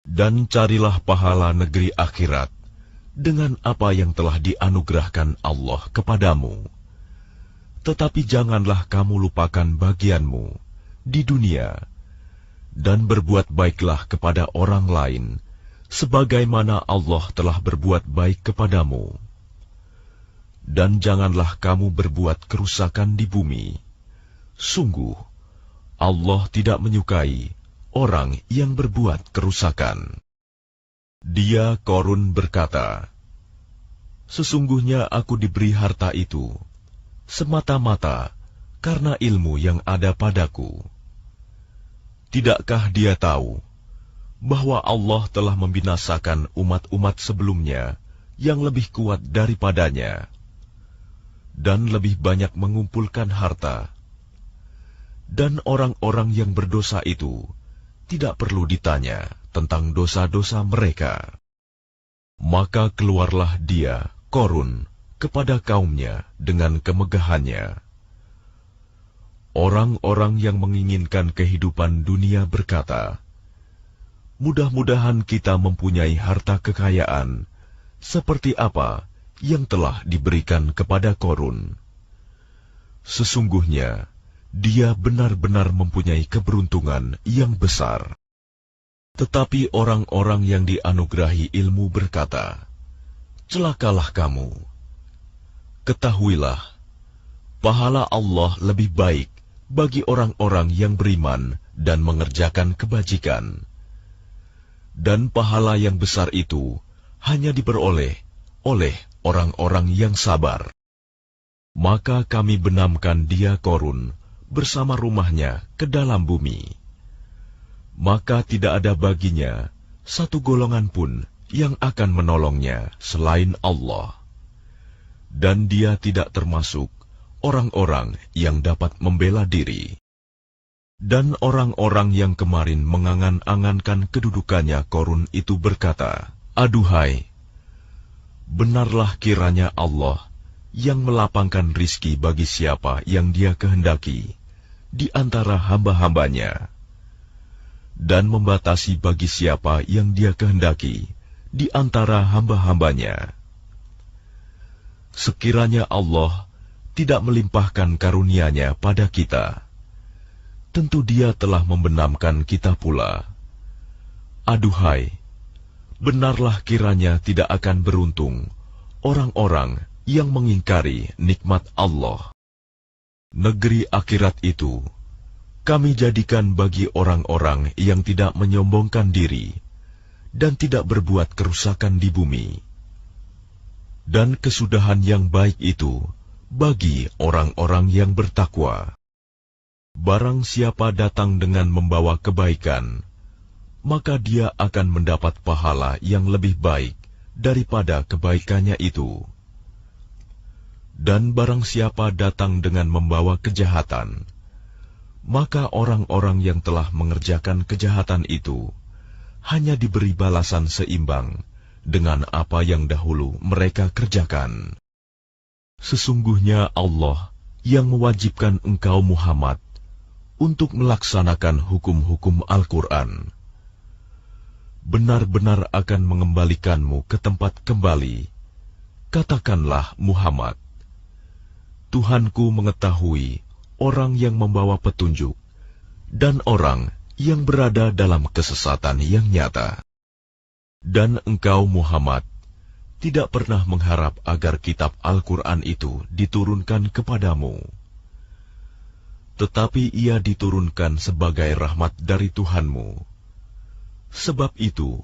Dan carilah pahala negeri akhirat dengan apa yang telah dianugerahkan Allah kepadamu. Tetapi janganlah kamu lupakan bagianmu di dunia, dan berbuat baiklah kepada orang lain, sebagaimana Allah telah berbuat baik kepadamu. Dan janganlah kamu berbuat kerusakan di bumi. Sungguh, Allah tidak menyukai orang yang berbuat kerusakan." Dia Qarun berkata, "Sesungguhnya aku diberi harta itu semata-mata karena ilmu yang ada padaku. Tidakkah dia tahu bahwa Allah telah membinasakan umat-umat sebelumnya yang lebih kuat daripadanya, dan lebih banyak mengumpulkan harta? Dan orang-orang yang berdosa itu tidak perlu ditanya tentang dosa-dosa mereka." Maka keluarlah dia, Qarun, kepada kaumnya dengan kemegahannya. Orang-orang yang menginginkan kehidupan dunia berkata, "Mudah-mudahan kita mempunyai harta kekayaan seperti apa yang telah diberikan kepada Qarun. Sesungguhnya dia benar-benar mempunyai keberuntungan yang besar." Tetapi orang-orang yang dianugerahi ilmu berkata, "Celakalah kamu. Ketahuilah, pahala Allah lebih baik bagi orang-orang yang beriman dan mengerjakan kebajikan. Dan pahala yang besar itu hanya diperoleh oleh orang-orang yang sabar." Maka kami benamkan dia Qarun bersama rumahnya ke dalam bumi. Maka tidak ada baginya satu golongan pun yang akan menolongnya selain Allah. Dan dia tidak termasuk orang-orang yang dapat membela diri. Dan orang-orang yang kemarin mengangan-angankan kedudukannya Qarun itu berkata, "Aduhai, benarlah kiranya Allah yang melapangkan rizki bagi siapa yang Dia kehendaki di antara hamba-hambanya, dan membatasi bagi siapa yang Dia kehendaki di antara hamba-hambanya. Sekiranya Allah tidak melimpahkan karunia-Nya pada kita, tentu Dia telah membenamkan kita pula. Aduhai, benarlah kiranya tidak akan beruntung orang-orang yang mengingkari nikmat Allah. Negeri akhirat itu kami jadikan bagi orang-orang yang tidak menyombongkan diri dan tidak berbuat kerusakan di bumi. Dan kesudahan yang baik itu bagi orang-orang yang bertakwa. Barang siapa datang dengan membawa kebaikan, maka dia akan mendapat pahala yang lebih baik daripada kebaikannya itu. Dan barang siapa datang dengan membawa kejahatan, maka orang-orang yang telah mengerjakan kejahatan itu hanya diberi balasan seimbang dengan apa yang dahulu mereka kerjakan. Sesungguhnya Allah yang mewajibkan engkau Muhammad untuk melaksanakan hukum-hukum Al-Quran benar-benar akan mengembalikanmu ke tempat kembali. Katakanlah Muhammad, Tuhanku mengetahui orang yang membawa petunjuk dan orang yang berada dalam kesesatan yang nyata. Dan engkau Muhammad tidak pernah mengharap agar kitab Al-Quran itu diturunkan kepadamu. Tetapi ia diturunkan sebagai rahmat dari Tuhanmu. Sebab itu,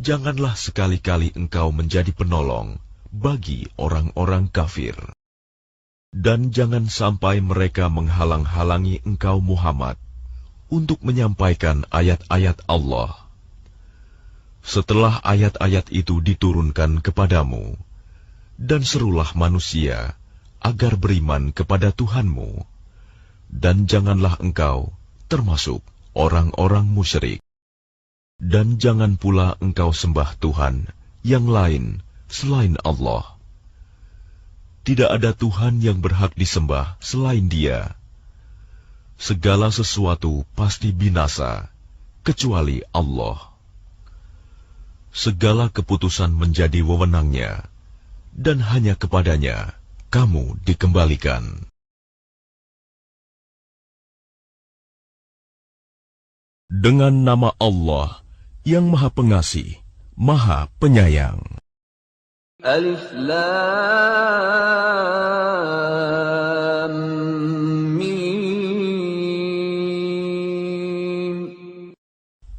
janganlah sekali-kali engkau menjadi penolong bagi orang-orang kafir. Dan jangan sampai mereka menghalang-halangi engkau Muhammad untuk menyampaikan ayat-ayat Allah. Setelah ayat-ayat itu diturunkan kepadamu, dan serulah manusia agar beriman kepada Tuhanmu, dan janganlah engkau termasuk orang-orang musyrik. Dan jangan pula engkau sembah Tuhan yang lain selain Allah. Tidak ada Tuhan yang berhak disembah selain Dia. Segala sesuatu pasti binasa, kecuali Allah. Segala keputusan menjadi wewenang-Nya, dan hanya kepadanya kamu dikembalikan. Dengan nama Allah yang Maha Pengasih, Maha Penyayang. Alif Lam Mim.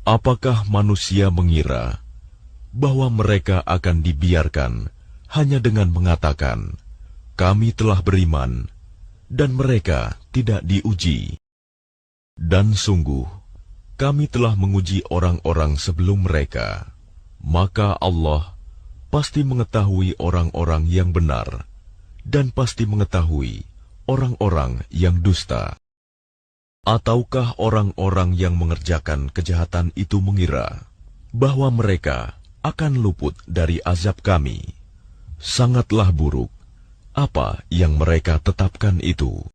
Apakah manusia mengira bahwa mereka akan dibiarkan hanya dengan mengatakan, "Kami telah beriman," dan mereka tidak diuji? Dan sungguh, kami telah menguji orang-orang sebelum mereka, maka Allah pasti mengetahui orang-orang yang benar, dan pasti mengetahui orang-orang yang dusta. Ataukah orang-orang yang mengerjakan kejahatan itu mengira bahwa mereka akan luput dari azab kami? Sangatlah buruk apa yang mereka tetapkan itu.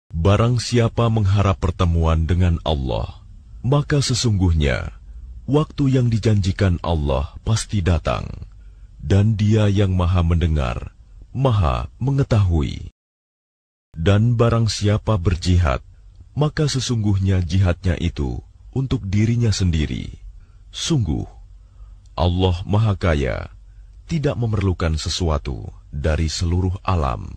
Barang siapa mengharap pertemuan dengan Allah, maka sesungguhnya waktu yang dijanjikan Allah pasti datang, dan Dia yang Maha Mendengar, Maha Mengetahui. Dan barang siapa berjihad, maka sesungguhnya jihadnya itu untuk dirinya sendiri. Sungguh, Allah Maha Kaya, tidak memerlukan sesuatu dari seluruh alam.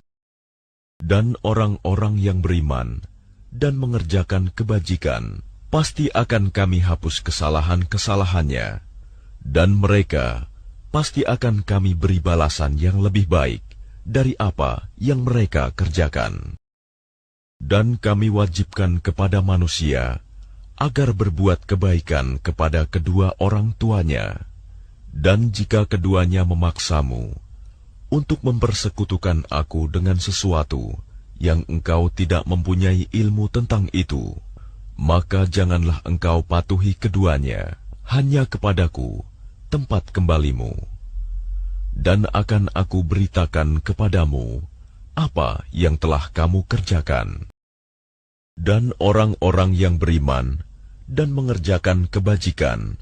Dan orang-orang yang beriman dan mengerjakan kebajikan, pasti akan kami hapus kesalahan-kesalahannya, dan mereka pasti akan kami beri balasan yang lebih baik dari apa yang mereka kerjakan. Dan kami wajibkan kepada manusia agar berbuat kebaikan kepada kedua orang tuanya. Dan jika keduanya memaksamu untuk mempersekutukan aku dengan sesuatu yang engkau tidak mempunyai ilmu tentang itu, maka janganlah engkau patuhi keduanya, hanya kepadaku tempat kembalimu. Dan akan aku beritakan kepadamu apa yang telah kamu kerjakan. Dan orang-orang yang beriman dan mengerjakan kebajikan,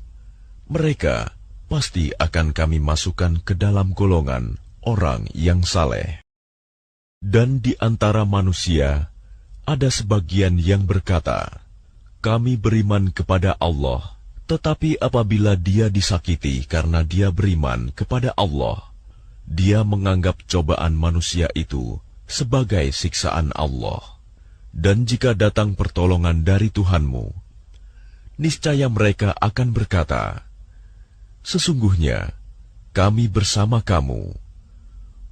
mereka pasti akan kami masukkan ke dalam golongan orang yang saleh. Dan di antara manusia ada sebagian yang berkata, kami beriman kepada Allah, tetapi apabila dia disakiti karena dia beriman kepada Allah, dia menganggap cobaan manusia itu sebagai siksaan Allah. Dan jika datang pertolongan dari Tuhanmu, niscaya mereka akan berkata, sesungguhnya kami bersama kamu.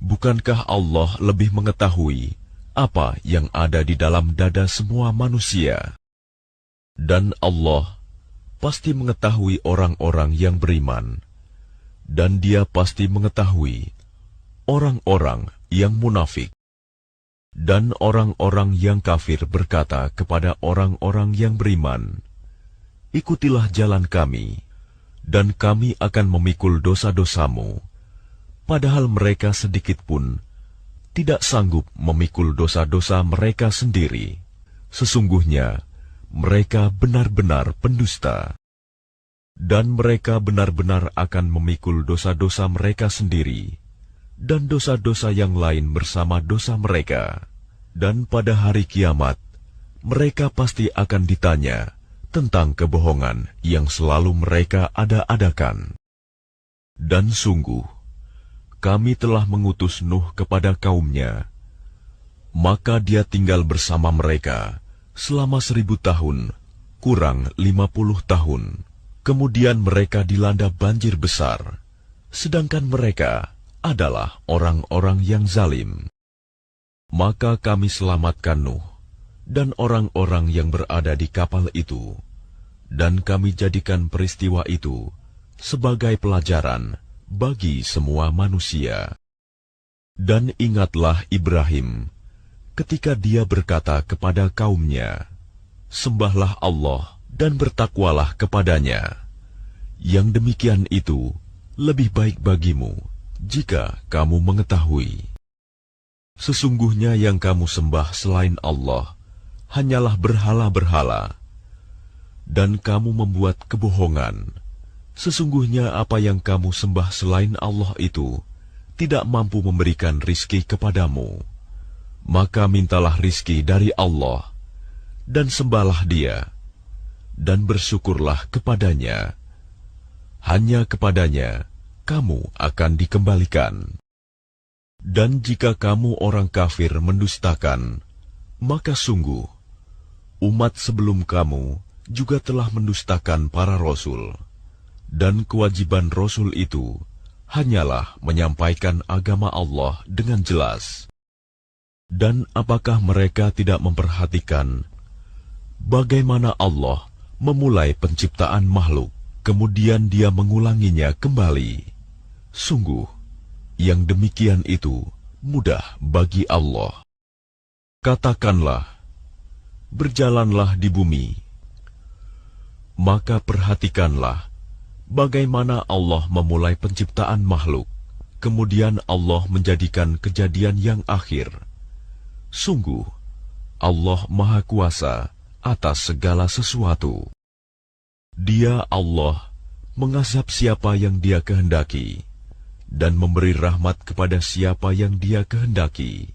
Bukankah Allah lebih mengetahui apa yang ada di dalam dada semua manusia? Dan Allah pasti mengetahui orang-orang yang beriman, dan Dia pasti mengetahui orang-orang yang munafik. Dan orang-orang yang kafir berkata kepada orang-orang yang beriman, ikutilah jalan kami, dan kami akan memikul dosa-dosamu. Padahal mereka sedikit pun tidak sanggup memikul dosa-dosa mereka sendiri. Sesungguhnya mereka benar-benar pendusta. Dan mereka benar-benar akan memikul dosa-dosa mereka sendiri, dan dosa-dosa yang lain bersama dosa mereka. Dan pada hari kiamat, mereka pasti akan ditanya tentang kebohongan yang selalu mereka ada-adakan. Dan sungguh, kami telah mengutus Nuh kepada kaumnya, maka dia tinggal bersama mereka selama 1000 tahun, kurang 50 tahun. Kemudian mereka dilanda banjir besar, sedangkan mereka adalah orang-orang yang zalim. Maka kami selamatkan Nuh dan orang-orang yang berada di kapal itu, dan kami jadikan peristiwa itu sebagai pelajaran bagi semua manusia. Dan ingatlah Ibrahim ketika dia berkata kepada kaumnya, sembahlah Allah dan bertakwalah kepadanya. Yang demikian itu lebih baik bagimu jika kamu mengetahui. Sesungguhnya yang kamu sembah selain Allah hanyalah berhala-berhala, dan kamu membuat kebohongan. Sesungguhnya apa yang kamu sembah selain Allah itu tidak mampu memberikan rizki kepadamu. Maka mintalah rizki dari Allah, dan sembahlah Dia, dan bersyukurlah kepadanya. Hanya kepadanya kamu akan dikembalikan. Dan jika kamu orang kafir mendustakan, maka sungguh umat sebelum kamu juga telah mendustakan para rasul. Dan kewajiban Rasul itu hanyalah menyampaikan agama Allah dengan jelas. Dan apakah mereka tidak memperhatikan bagaimana Allah memulai penciptaan makhluk, kemudian Dia mengulanginya kembali? Sungguh, yang demikian itu mudah bagi Allah. Katakanlah, berjalanlah di bumi, maka perhatikanlah bagaimana Allah memulai penciptaan makhluk, kemudian Allah menjadikan kejadian yang akhir. Sungguh, Allah Maha Kuasa atas segala sesuatu. Dia Allah mengazab siapa yang Dia kehendaki, dan memberi rahmat kepada siapa yang Dia kehendaki.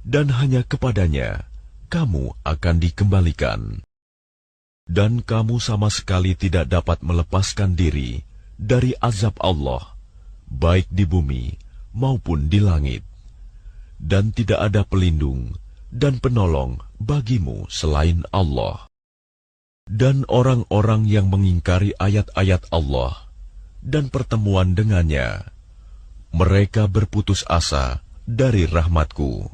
Dan hanya kepadanya kamu akan dikembalikan. Dan kamu sama sekali tidak dapat melepaskan diri dari azab Allah, baik di bumi maupun di langit. Dan tidak ada pelindung dan penolong bagimu selain Allah. Dan orang-orang yang mengingkari ayat-ayat Allah dan pertemuan dengannya, mereka berputus asa dari rahmatku,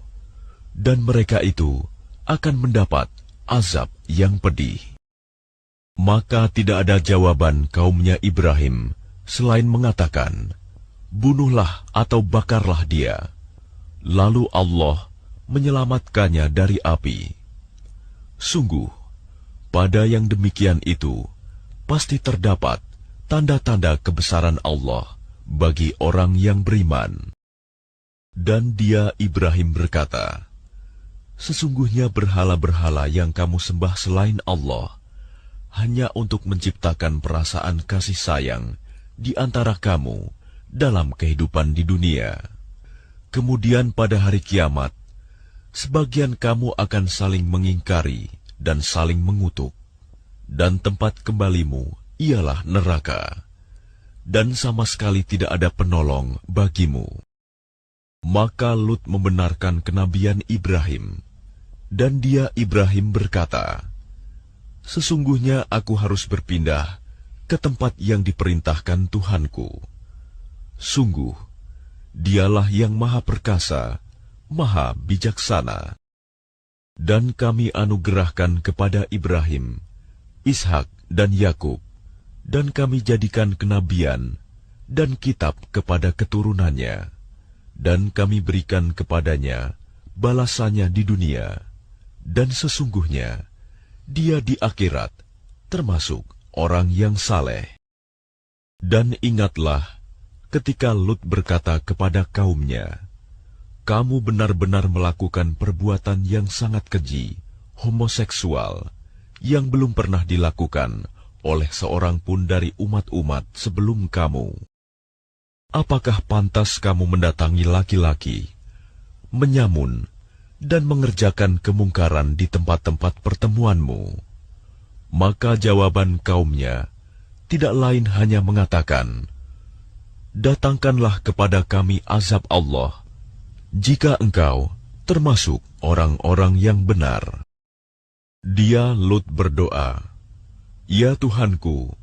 dan mereka itu akan mendapat azab yang pedih. Maka tidak ada jawaban kaumnya Ibrahim selain mengatakan, bunuhlah atau bakarlah dia. Lalu Allah menyelamatkannya dari api. Sungguh, pada yang demikian itu pasti terdapat tanda-tanda kebesaran Allah bagi orang yang beriman. Dan dia Ibrahim berkata, sesungguhnya berhala-berhala yang kamu sembah selain Allah hanya untuk menciptakan perasaan kasih sayang di antara kamu dalam kehidupan di dunia. Kemudian pada hari kiamat, sebagian kamu akan saling mengingkari dan saling mengutuk, dan tempat kembalimu ialah neraka, dan sama sekali tidak ada penolong bagimu. Maka Lut membenarkan kenabian Ibrahim, dan dia Ibrahim berkata, "Sesungguhnya aku harus berpindah ke tempat yang diperintahkan Tuhanku. Sungguh, Dialah yang Maha Perkasa, Maha Bijaksana." Dan kami anugerahkan kepada Ibrahim, Ishak dan Yakub, dan kami jadikan kenabian dan kitab kepada keturunannya, dan kami berikan kepadanya balasannya di dunia, dan sesungguhnya dia di akhirat termasuk orang yang saleh. Dan ingatlah ketika Lut berkata kepada kaumnya, "Kamu benar-benar melakukan perbuatan yang sangat keji, homoseksual, yang belum pernah dilakukan oleh seorang pun dari umat-umat sebelum kamu. Apakah pantas kamu mendatangi laki-laki, menyamun, dan mengerjakan kemungkaran di tempat-tempat pertemuanmu?" Maka jawaban kaumnya tidak lain hanya mengatakan, "Datangkanlah kepada kami azab Allah, jika engkau termasuk orang-orang yang benar." Dia Lut berdoa, "Ya Tuhanku,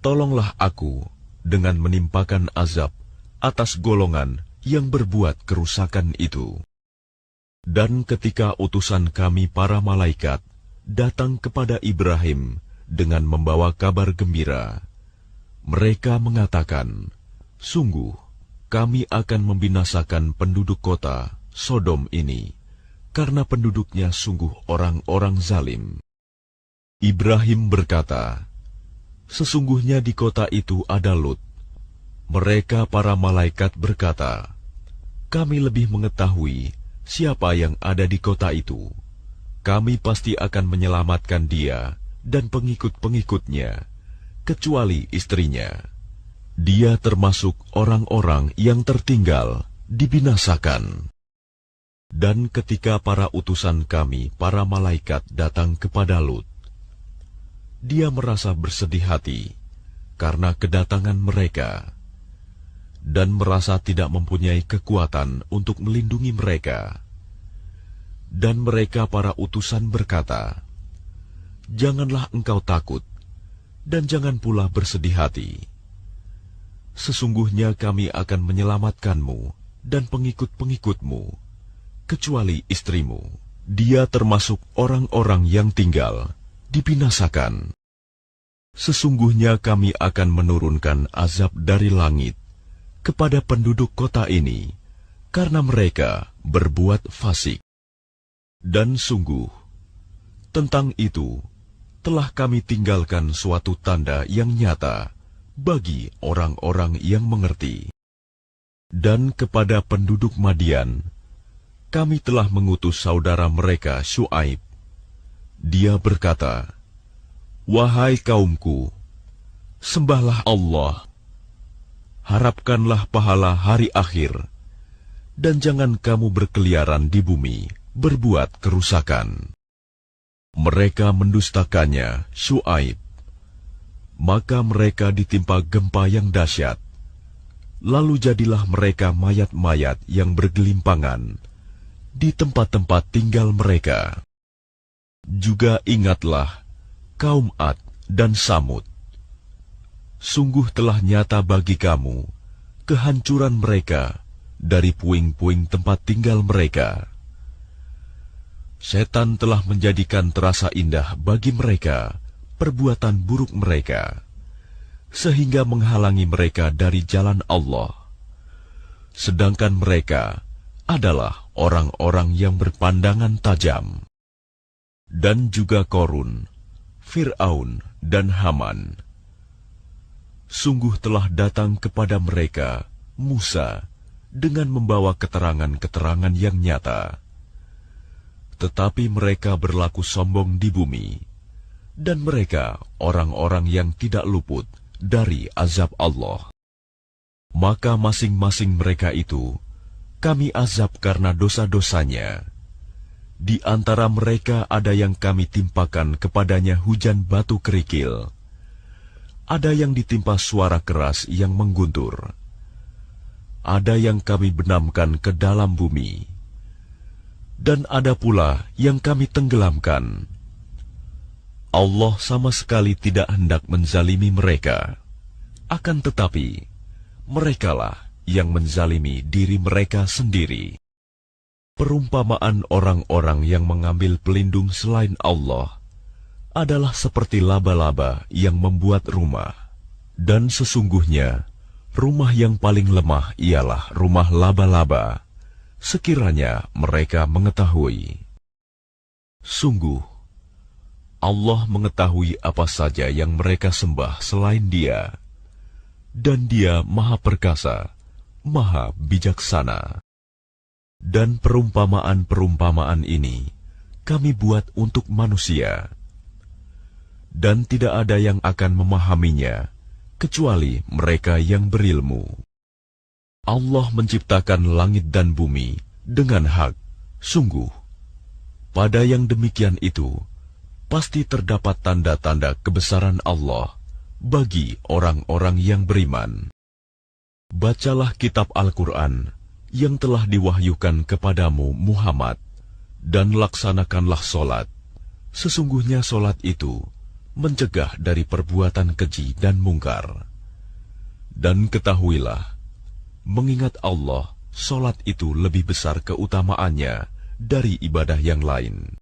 tolonglah aku dengan menimpakan azab atas golongan yang berbuat kerusakan itu." Dan ketika utusan kami para malaikat datang kepada Ibrahim dengan membawa kabar gembira, mereka mengatakan, "Sungguh, kami akan membinasakan penduduk kota Sodom ini, karena penduduknya sungguh orang-orang zalim." Ibrahim berkata, "Sesungguhnya di kota itu ada Lut." Mereka para malaikat berkata, "Kami lebih mengetahui siapa yang ada di kota itu. Kami pasti akan menyelamatkan dia dan pengikut-pengikutnya, kecuali istrinya. Dia termasuk orang-orang yang tertinggal, dibinasakan." Dan ketika para utusan kami, para malaikat datang kepada Lut, dia merasa bersedih hati karena kedatangan mereka, dan merasa tidak mempunyai kekuatan untuk melindungi mereka. Dan mereka para utusan berkata, "Janganlah engkau takut, dan jangan pula bersedih hati. Sesungguhnya kami akan menyelamatkanmu dan pengikut-pengikutmu, kecuali istrimu. Dia termasuk orang-orang yang tinggal, dibinasakan. Sesungguhnya kami akan menurunkan azab dari langit kepada penduduk kota ini, karena mereka berbuat fasik. Dan sungguh, tentang itu telah kami tinggalkan suatu tanda yang nyata bagi orang-orang yang mengerti." Dan kepada penduduk Madian, kami telah mengutus saudara mereka Syuaib. Dia berkata, "Wahai kaumku, sembahlah Allah, harapkanlah pahala hari akhir, dan jangan kamu berkeliaran di bumi berbuat kerusakan." Mereka mendustakannya, Syuaib. Maka mereka ditimpa gempa yang dahsyat. Lalu jadilah mereka mayat-mayat yang bergelimpangan di tempat-tempat tinggal mereka. Juga ingatlah kaum Ad dan Samud. Sungguh telah nyata bagi kamu kehancuran mereka dari puing-puing tempat tinggal mereka. Setan telah menjadikan terasa indah bagi mereka perbuatan buruk mereka, sehingga menghalangi mereka dari jalan Allah. Sedangkan mereka adalah orang-orang yang berpandangan tajam. Dan juga Korun, Fir'aun, dan Haman. Sungguh telah datang kepada mereka Musa dengan membawa keterangan-keterangan yang nyata. Tetapi mereka berlaku sombong di bumi, dan mereka orang-orang yang tidak luput dari azab Allah. Maka masing-masing mereka itu kami azab karena dosa-dosanya. Di antara mereka ada yang kami timpakan kepadanya hujan batu kerikil. Ada yang ditimpa suara keras yang mengguntur. Ada yang kami benamkan ke dalam bumi. Dan ada pula yang kami tenggelamkan. Allah sama sekali tidak hendak menzalimi mereka. Akan tetapi, merekalah yang menzalimi diri mereka sendiri. Perumpamaan orang-orang yang mengambil pelindung selain Allah adalah seperti laba-laba yang membuat rumah. Dan sesungguhnya, rumah yang paling lemah ialah rumah laba-laba, sekiranya mereka mengetahui. Sungguh, Allah mengetahui apa saja yang mereka sembah selain Dia, dan Dia Maha Perkasa, Maha Bijaksana. Dan perumpamaan-perumpamaan ini kami buat untuk manusia, dan tidak ada yang akan memahaminya kecuali mereka yang berilmu. Allah menciptakan langit dan bumi dengan hak. Sungguh, pada yang demikian itu pasti terdapat tanda-tanda kebesaran Allah bagi orang-orang yang beriman. Bacalah kitab Al-Quran yang telah diwahyukan kepadamu Muhammad, dan laksanakanlah solat. Sesungguhnya solat itu mencegah dari perbuatan keji dan mungkar. Dan ketahuilah, mengingat Allah, solat itu lebih besar keutamaannya dari ibadah yang lain.